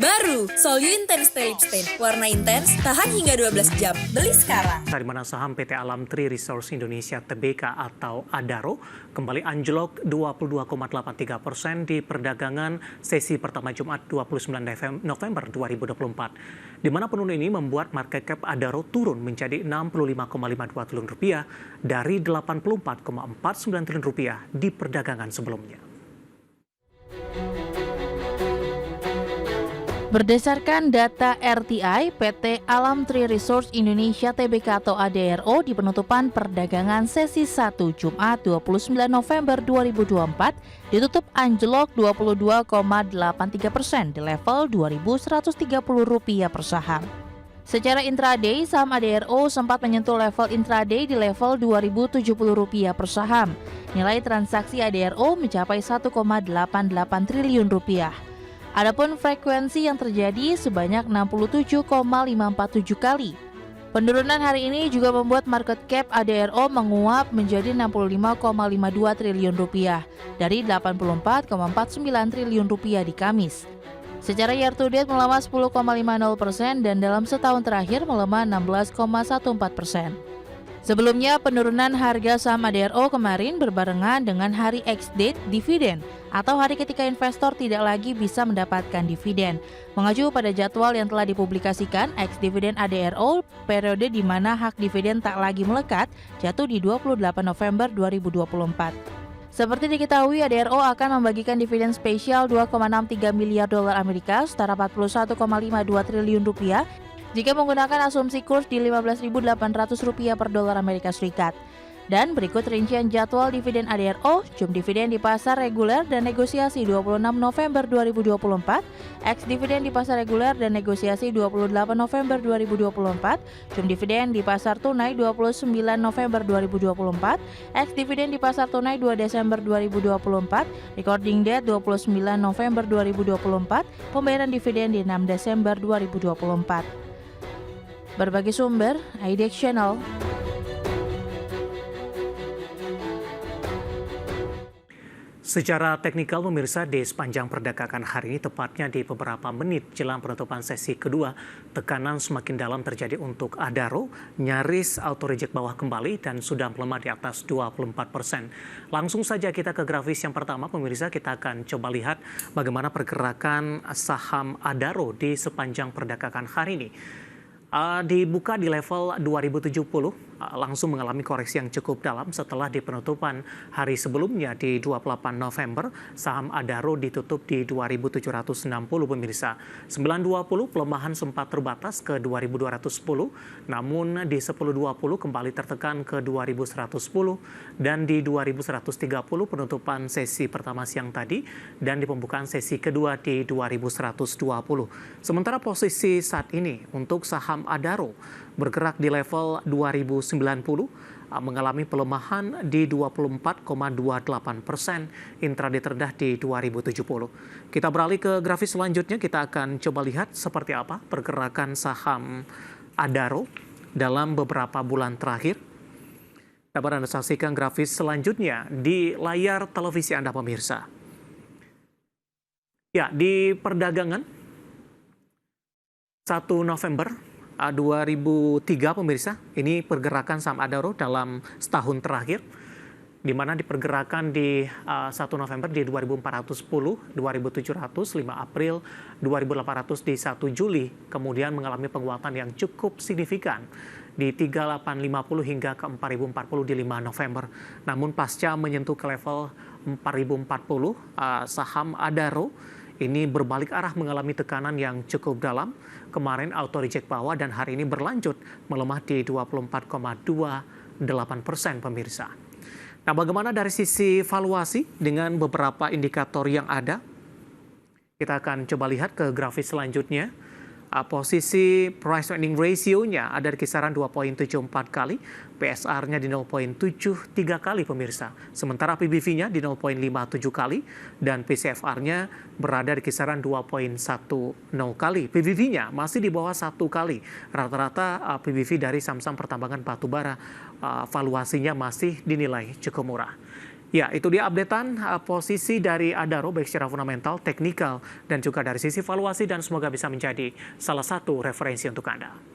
Baru, Solyu Intense Lip Stain. Warna intens, tahan hingga 12 jam. Beli sekarang. Di mana saham PT Alam Tree Resource Indonesia Tbk atau Adaro kembali anjlok 22,83% di perdagangan sesi pertama Jumat 29 November 2024. Di mana penurunan ini membuat market cap Adaro turun menjadi 65,52 triliun rupiah dari 84,49 triliun rupiah di perdagangan sebelumnya. Berdasarkan data RTI, PT Alam Tree Resource Indonesia Tbk atau ADRO di penutupan perdagangan sesi 1 Jumat 29 November 2024 ditutup anjlok 22,83% di level Rp2.130 per saham. Secara intraday, saham ADRO sempat menyentuh level intraday di level Rp2.070 per saham. Nilai transaksi ADRO mencapai Rp1,88 triliun. Adapun frekuensi yang terjadi sebanyak 67,547 kali. Penurunan hari ini juga membuat market cap ADRO menguap menjadi 65,52 triliun rupiah dari 84,49 triliun rupiah di Kamis. Secara year to date melemah 10,50% dan dalam setahun terakhir melemah 16,14%. Sebelumnya, penurunan harga saham ADRO kemarin berbarengan dengan hari ex-date dividen atau hari ketika investor tidak lagi bisa mendapatkan dividen. Mengacu pada jadwal yang telah dipublikasikan, ex-dividen ADRO periode di mana hak dividen tak lagi melekat jatuh di 28 November 2024. Seperti diketahui, ADRO akan membagikan dividen spesial 2,63 miliar dolar Amerika setara 41,52 triliun rupiah jika menggunakan asumsi kurs di Rp15.800 per dolar Amerika Serikat. Dan berikut rincian jadwal dividen ADRO, cum dividen di pasar reguler dan negosiasi 26 November 2024, ex dividen di pasar reguler dan negosiasi 28 November 2024, cum dividen di pasar tunai 29 November 2024, ex dividen di pasar tunai 2 Desember 2024, recording date 29 November 2024, pembayaran dividen di 6 Desember 2024. Berbagai sumber, IDX Channel. Secara teknikal pemirsa, di sepanjang perdagangan hari ini, tepatnya di beberapa menit jelang penutupan sesi kedua, tekanan semakin dalam terjadi untuk Adaro, nyaris auto reject bawah kembali dan sudah melemah di atas 24%. Langsung saja kita ke grafis yang pertama, pemirsa, kita akan coba lihat bagaimana pergerakan saham Adaro di sepanjang perdagangan hari ini. Dibuka di level 2070, langsung mengalami koreksi yang cukup dalam setelah di penutupan hari sebelumnya di 28 November, saham Adaro ditutup di 2.760 pemirsa. 920 pelemahan sempat terbatas ke 2.210, namun di 10.20 kembali tertekan ke 2.110 dan di 2.130 penutupan sesi pertama siang tadi dan di pembukaan sesi kedua di 2.120. Sementara posisi saat ini untuk saham Adaro bergerak di level 2090, mengalami pelemahan di 24,28%, intraday terdah di 2070. Kita beralih ke grafis selanjutnya, kita akan coba lihat seperti apa pergerakan saham Adaro dalam beberapa bulan terakhir. Dapat Anda saksikan grafis selanjutnya di layar televisi Anda pemirsa. Ya, di perdagangan 1 November 2003 pemirsa, ini pergerakan saham Adaro dalam setahun terakhir, di mana dipergerakan di 1 November di 2.410, 2.700, 5 April, 2.800 di 1 Juli, kemudian mengalami penguatan yang cukup signifikan di 3.850 hingga ke 4.040 di 5 November. Namun pasca menyentuh ke level 4.040, saham Adaro ini berbalik arah mengalami tekanan yang cukup dalam. Kemarin auto reject bawah dan hari ini berlanjut melemah di 24,28% pemirsa. Nah, bagaimana dari sisi valuasi dengan beberapa indikator yang ada? Kita akan coba lihat ke grafis selanjutnya. Posisi price earning ratio-nya ada di kisaran 2,74 kali, PSR-nya di 0,73 kali pemirsa. Sementara PBV-nya di 0,57 kali dan PCFR-nya berada di kisaran 2,10 kali. PBV-nya masih di bawah 1 kali. Rata-rata PBV dari saham-saham pertambangan batubara valuasinya masih dinilai cukup murah. Ya, itu dia updatean posisi dari Adaro baik secara fundamental, teknikal, dan juga dari sisi valuasi dan semoga bisa menjadi salah satu referensi untuk Anda.